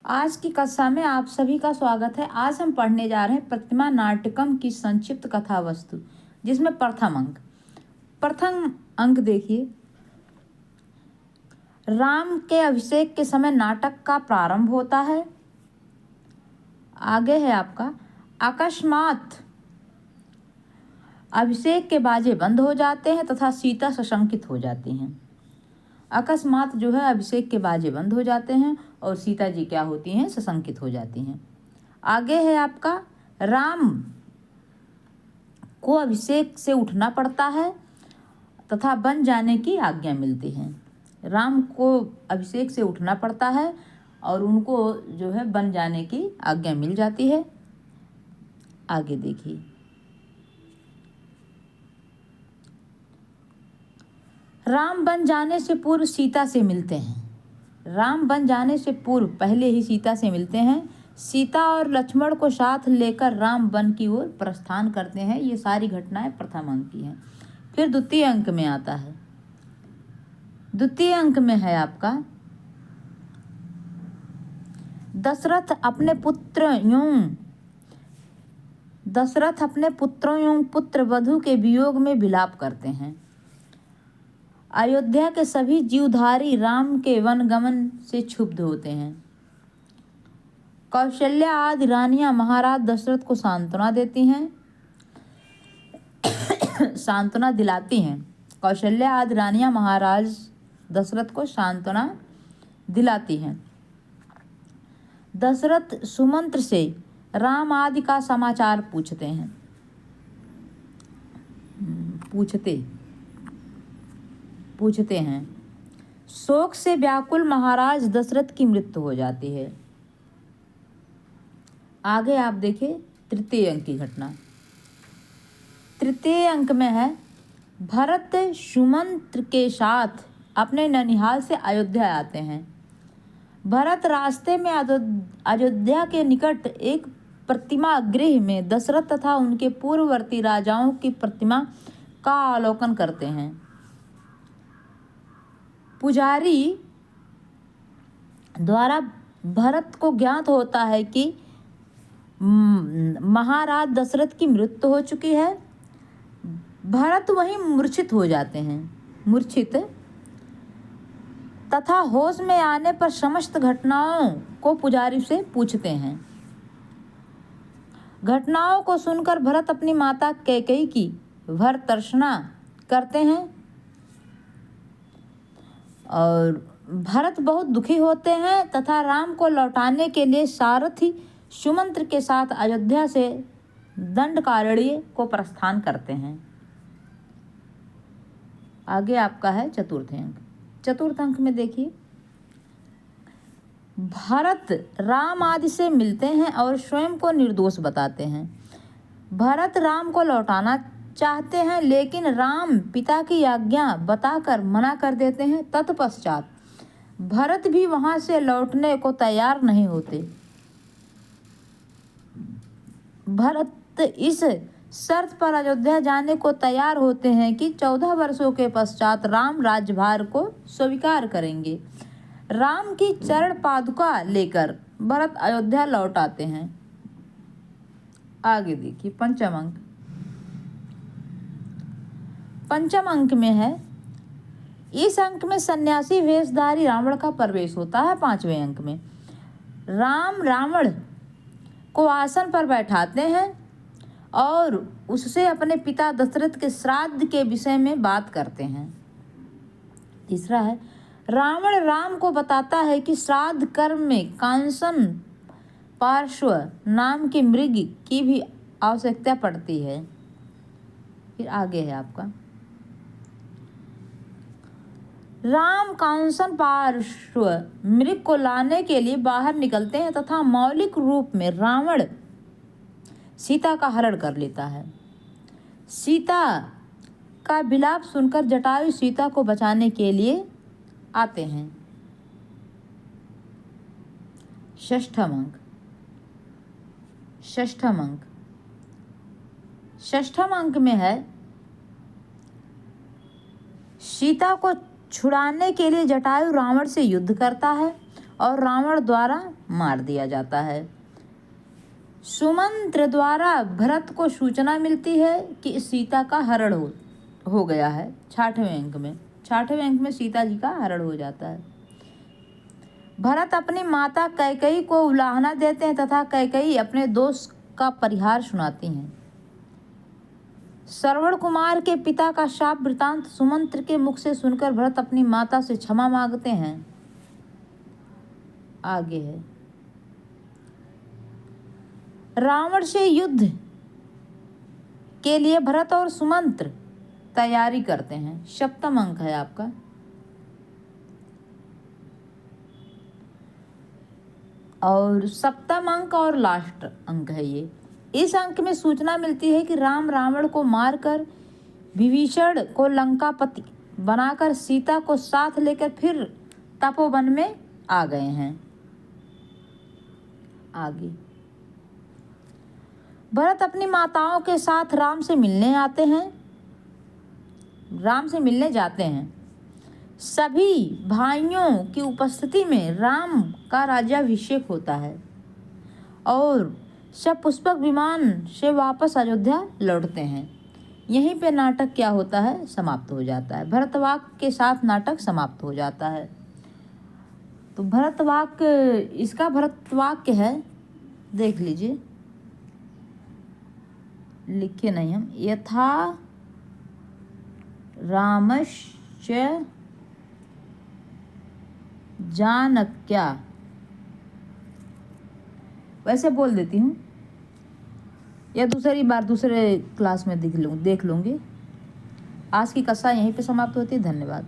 आज की कक्षा में आप सभी का स्वागत है। आज हम पढ़ने जा रहे हैं प्रतिमा नाटकम की संक्षिप्त कथा वस्तु, जिसमें प्रथम अंक देखिए। राम के अभिषेक के समय नाटक का प्रारंभ होता है। आगे है आपका, अकस्मात अभिषेक के बाजे बंद हो जाते हैं तथा सीता सशंकित हो जाती हैं। अकस्मात जो है अभिषेक के बाजे बंद हो जाते हैं और सीता जी क्या होती हैं, सशंकित हो जाती हैं। आगे है आपका, राम को अभिषेक से उठना पड़ता है तथा बन जाने की आज्ञा मिलती है। राम को अभिषेक से उठना पड़ता है और उनको जो है बन जाने की आज्ञा मिल जाती है। आगे देखिए, राम बन जाने से पूर्व सीता से मिलते हैं। राम बन जाने से पूर्व पहले ही सीता से मिलते हैं। सीता और लक्ष्मण को साथ लेकर राम वन की ओर प्रस्थान करते हैं। ये सारी घटनाएं प्रथम अंक की हैं। फिर द्वितीय अंक में आता है। द्वितीय अंक में है आपका, दशरथ अपने पुत्रों एवं पुत्र वधू के वियोग में विलाप करते हैं। अयोध्या के सभी जीवधारी राम के वनगमन से क्षुब्ध होते हैं। कौशल्या आदि रानियां महाराज दशरथ को सांत्वना देती हैं, सांत्वना दिलाती हैं। कौशल्या आदि रानियां महाराज दशरथ को सांत्वना दिलाती हैं। दशरथ सुमंत्र से राम आदि का समाचार पूछते हैं। शोक से व्याकुल महाराज दशरथ की मृत्यु हो जाती है। आगे आप देखिए तृतीय अंक की घटना। तृतीय अंक में है, भरत सुमंत्र के साथ अपने ननिहाल से अयोध्या आते हैं। भरत रास्ते में अयोध्या के निकट एक प्रतिमा गृह में दशरथ तथा उनके पूर्ववर्ती राजाओं की प्रतिमा का अवलोकन करते हैं। पुजारी द्वारा भरत को ज्ञात होता है कि महाराज दशरथ की मृत्यु हो चुकी है। भरत वहीं मूर्छित हो जाते हैं। तथा होश में आने पर समस्त घटनाओं को पुजारी से पूछते हैं। घटनाओं को सुनकर भरत अपनी माता कैकेयी की भर्त्सना करते हैं और भरत बहुत दुखी होते हैं तथा राम को लौटाने के लिए सारथी सुमंत्र के साथ अयोध्या से दंडकारण्य को प्रस्थान करते हैं। आगे आपका है चतुर्थ अंक। चतुर्थ अंक में देखिए, भरत राम आदि से मिलते हैं और स्वयं को निर्दोष बताते हैं। भरत राम को लौटाना चाहते हैं लेकिन राम पिता की आज्ञा बताकर मना कर देते हैं। तत्पश्चात भरत भी वहां से लौटने को तैयार नहीं होते। भरत इस शर्त पर अयोध्या जाने को तैयार होते हैं कि 14 वर्षों के पश्चात राम राज्यभार को स्वीकार करेंगे। राम की चरण पादुका लेकर भरत अयोध्या लौट आते हैं। आगे देखिए पंचम अंक। पंचम अंक में है, इस अंक में सन्यासी वेशधारी रावण का प्रवेश होता है। पांचवें अंक में राम रावण को आसन पर बैठाते हैं और उससे अपने पिता दशरथ के श्राद्ध के विषय में बात करते हैं। तीसरा है, रावण राम को बताता है कि श्राद्ध कर्म में कांसन पार्श्व नाम के मृग की भी आवश्यकता पड़ती है। फिर आगे है आपका, राम कांसन पार्श्व मृग को लाने के लिए बाहर निकलते हैं तथा मौलिक रूप में रावण सीता का हरण कर लेता है। सीता का विलाप सुनकर जटायु सीता को बचाने के लिए आते हैं। षष्ठम अंक में है, सीता को छुड़ाने के लिए जटायु रावण से युद्ध करता है और रावण द्वारा मार दिया जाता है। सुमंत्र द्वारा भरत को सूचना मिलती है कि सीता का हरण हो गया है। 6वें अंक में सीता जी का हरण हो जाता है। भरत अपनी माता कैकेयी को उलाहना देते हैं तथा कैकेयी अपने दोष का परिहार सुनाती हैं। श्रवण कुमार के पिता का शाप वृतांत सुमंत्र के मुख से सुनकर भरत अपनी माता से क्षमा मांगते हैं। आगे है, रावण से युद्ध के लिए भरत और सुमंत्र तैयारी करते हैं। 7वां अंक है आपका। और 7वां अंक और लास्ट अंक है ये। इस अंक में सूचना मिलती है कि राम रावण को मारकर विभीषण को लंकापति बनाकर सीता को साथ लेकर फिर तपोवन में आ गए हैं। आगे, भरत अपनी माताओं के साथ राम से मिलने जाते हैं। सभी भाइयों की उपस्थिति में राम का राज्याभिषेक होता है और सब पुष्पक विमान से वापस अयोध्या लौटते हैं। यहीं पे नाटक क्या होता है, समाप्त हो जाता है। भरतवाक्य के साथ नाटक समाप्त हो जाता है। तो भरतवाक्य, इसका भरतवाक्य है, देख लीजिए, लिखे नहीं हम। यथा रामश्च जानक्या, वैसे बोल देती हूँ या दूसरी बार दूसरे क्लास में देख लूँगी। आज की कक्षा यहीं पे समाप्त होती है। धन्यवाद।